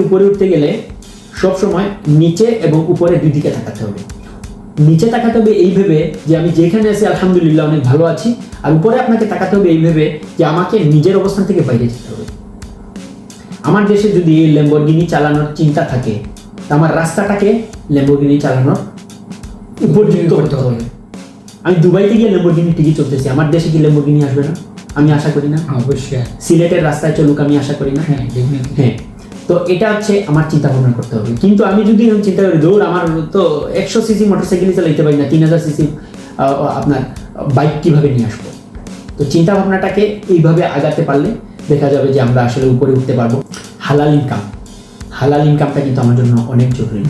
উপরে উঠতে গেলে সবসময় নিচে এবং উপরে দুই দিকে তাকাতে হবে। নিচে তাকাতে হবে এইভাবে যে আমি যেখানে আছি আলহামদুলিল্লাহ অনেক ভালো আছি, আর উপরে আপনাকে তাকাতে হবে এইভাবে যে আমাকে নিজের অবস্থান থেকে বাইরে যেতে হবে। আমার দেশে যদি ল্যাম্বরগিনি চালানোর চিন্তা থাকে, আমার রাস্তাটাকে ল্যাম্বরগিনি চালানোর উপযুক্ত করতে হবে। আমি দুবাইতে গিয়ে ল্যাম্বরগিনি ঠিকই চলতেছি, আমার দেশে কি ল্যাম্বরগিনি আসবে না? আমি আশা করি না। অবশ্যই সিলেটের রাস্তায় চলুক আমি আশা করি না। হ্যাঁ, তো এটা হচ্ছে আমার চিন্তা ভাবনা করতে হবে। কিন্তু আমি যদি চিন্তা করি দৌড় আমার তো 100 সিসি মোটরসাইকেলই চালাইতে পারি না, 3000 সিসি আপনার বাইক কিভাবে নিয়ে আসবো? তো চিন্তা ভাবনাটাকে এইভাবে আগাতে পারলে দেখা যাবে যে আমরা আসলে উপরে উঠতে পারবো। হালাল ইনকাম, হালাল ইনকামটা কিন্তু আমার জন্য অনেক জরুরি।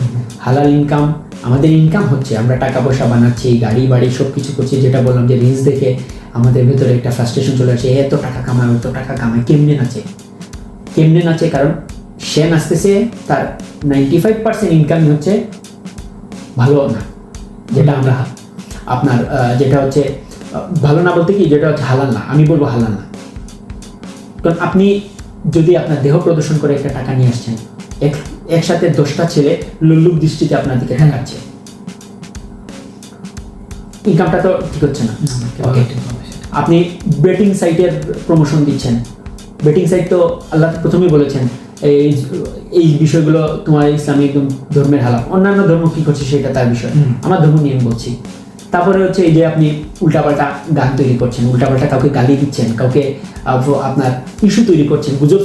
হালাল ইনকাম, আমাদের ইনকাম হচ্ছে আমরা টাকা পয়সা বানাচ্ছি, গাড়ি বাড়ি সব কিছু করছি, যেটা বললাম যে রিলস দেখে আমাদের ভেতরে একটা ফ্রাস্ট্রেশন চলে আসে, এত টাকা কামায় এত টাকা কামায়, কেমনে নাচে? কারণ সে নাচতেছে, তার 95% ইনকামই হচ্ছে ভালো না, যেটা আমরা আপনার যেটা হচ্ছে ভালো না বলতে কি, যেটা হচ্ছে হালাল না, আমি বলবো হালাল না। কারণ আপনি যদি আপনার দেহ প্রদর্শন করে একটা টাকা নিয়ে আসছেন, একসাথে 10টা ছেলে লোলুপ দৃষ্টিতে আপনার দিকে তাকাচ্ছে, ইনকামটা তো ঠিক হচ্ছে না। ওকে, আপনি বেটিং সাইটের প্রমোশন দিচ্ছেন, বেটিং সাইট তো আল্লাহ প্রথমেই বলেছেন এই বিষয়গুলো তোমার ইসলামিক ধর্মের হালাল, অন্যান্য ধর্ম কি করছে সেটা তার বিষয়, আমার ধর্ম নিয়ে আমি বলছি। তারপরে হচ্ছে এই যে আপনি উল্টাপাল্টা গান তৈরি করছেন, উল্টাপাল্টা কাউকে গালি দিচ্ছেন, কাউকে আপনার ইস্যু তৈরি করছেন, গুজব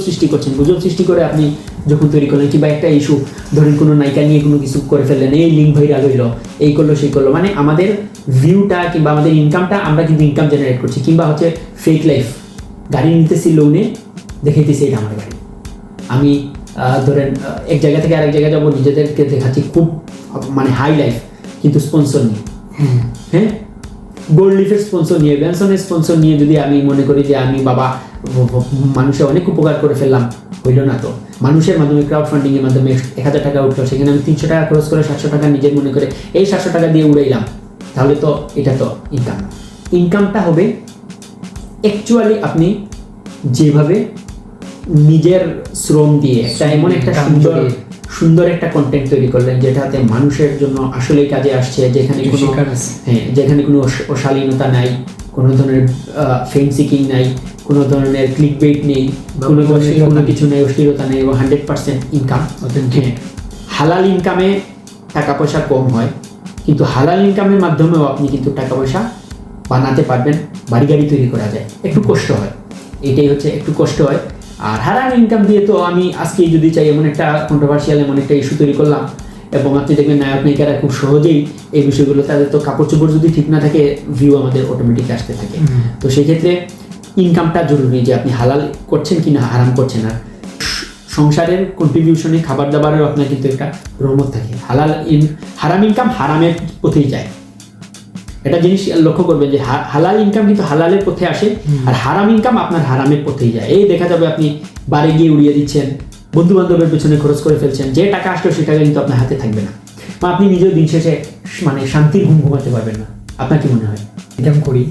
সৃষ্টি করে আপনি যখন তৈরি করলেন, কিংবা একটা ইস্যু ধরেন কোনো নায়িকা নিয়ে কোনো কিছু করে ফেললেন, এই লিঙ্ক ভাইরাল হইলো, এই করলো সেই করলো, মানে আমাদের ভিউটা কিংবা আমাদের ইনকামটা, আমরা কিন্তু ইনকাম জেনারেট করছি। কিংবা হচ্ছে ফেক লাইফ, গাড়ি নিতেছি লোনে, দেখাইতেছি এটা আমার গাড়ি, আমি ধরেন এক জায়গা থেকে আরেক জায়গায় যাবো, নিজেদেরকে দেখাচ্ছি খুব মানে হাই লাইফ, কিন্তু স্পন্সর নিয়ে, হ্যাঁ গোল্ড লিফের স্পন্সর নিয়ে, ব্যানসনের স্পন্সর নিয়ে যদি আমি মনে করি যে আমি বাবা মানুষের অনেক উপকার করে ফেললাম, হইল না তো। মানুষের মাধ্যমে ক্রাউড ফান্ডিং এর মাধ্যমে 1000 টাকা উঠলো, সেখানে আমি 300 টাকা খরচ করে 700 টাকা নিজের মনে করে এই 700 টাকা দিয়ে উড়াইলাম, তাহলে তো এটা তো ইনকামটা হবে অ্যাকচুয়ালি আপনি যেভাবে নিজের শ্রম দিয়ে একটা এমন একটা সুন্দর একটা কন্টেন্ট তৈরি করলেন, যেটাতে মানুষের জন্য আসলেই কাজে আসছে, যেখানে কোনো অশালীনতা নাই, কোনো ধরনের ফেম সিকিং নাই, কোনো ধরনের ক্লিক বেট নেই, কোনো ধরনের কোনো কিছু নেই, অশ্লীলতা নেই, এবং 100% ইনকাম। হালাল ইনকামে টাকা পয়সা কম হয়, কিন্তু হালাল ইনকামের মাধ্যমেও আপনি কিন্তু টাকা পয়সা বানাতে পারবেন, বাড়ি গাড়ি তৈরি করা যায়, একটু কষ্ট হয়, এটাই হচ্ছে একটু কষ্ট হয়। আর হারাম ইনকাম দিয়ে তো আমি আজকে যদি চাই এমন একটা কন্ট্রোভার্সিয়াল এমন একটা ইস্যু তৈরি করলাম, এবং আপনি দেখবেন নায়ক নায়িকারা খুব সহজেই এই বিষয়গুলো, তাদের তো কাপড় চোপড় যদি ঠিক না থাকে, ভিউ আমাদের অটোমেটিক আসতে থাকে। তো সেই ক্ষেত্রে ইনকামটা জরুরি, যে আপনি হালাল করছেন কিনা হারাম করছেন। আর সংসারের কন্ট্রিবিউশনে খাবার দাবারেও আপনার কিন্তু একটা রহমত থাকে। হারাম ইনকাম হারামের পথেই যায়, এটা জিনিস লক্ষ্য করবেন যে হালাল ইনকাম কিন্তু হালালের পথে আসে, আর হারাম ইনকাম আপনার হারামের পথেই যায়। এই দেখা যাবে আপনি বাড়ি গিয়ে উড়িয়ে দিচ্ছেন, বন্ধু বান্ধবের পেছনে খরচ করে ফেলছেন, যে টাকা আসলো সে টাকা কিন্তু আপনার হাতে থাকবে না, বা আপনি নিজেও দিন শেষে মানে শান্তির ঘুম ঘুমাতে পারবেন না। আপনার কি মনে হয়? ইনকাম করি,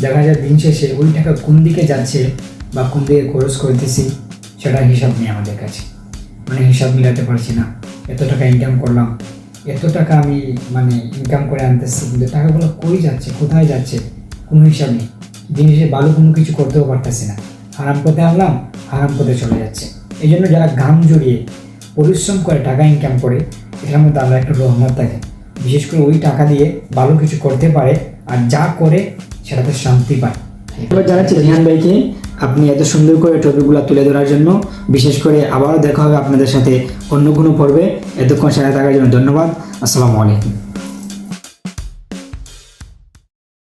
দেখা যায় দিন শেষে ওই টাকা কোন দিকে যাচ্ছে বা কোন দিকে খরচ করতেছি সেটা হিসাব নেই আমাদের কাছে, মানে হিসাব মিলাতে পারছি না। এত টাকা ইনকাম করলাম, এত টাকা আমি মানে ইনকাম করে আনতেছি, কিন্তু টাকাগুলো কই যাচ্ছে, কোথায় যাচ্ছে, কোনো হিসাব নেই। জিনিসে ভালো কোনো কিছু করতেও পারতেছি না, হারাম পথে আনলাম, হারাম পথে চলে যাচ্ছে। এই জন্য যারা ঘাম জড়িয়ে পরিশ্রম করে টাকা ইনকাম করে, এটার মধ্যে আল্লাহ একটা রহমত থাকে, বিশেষ করে ওই টাকা দিয়ে ভালো কিছু করতে পারে, আর যা করে সেটাতে শান্তি পায়। এবার জানাচ্ছি রিহান ভাইকে আপনি এত সুন্দর করে টপিকগুলো তুলে ধরার জন্য। বিশেষ করে আবারও দেখা হবে আপনাদের সাথে অন্য কোনো পর্বে। এতক্ষণ সাথে থাকার জন্য ধন্যবাদ। আসসালামু আলাইকুম।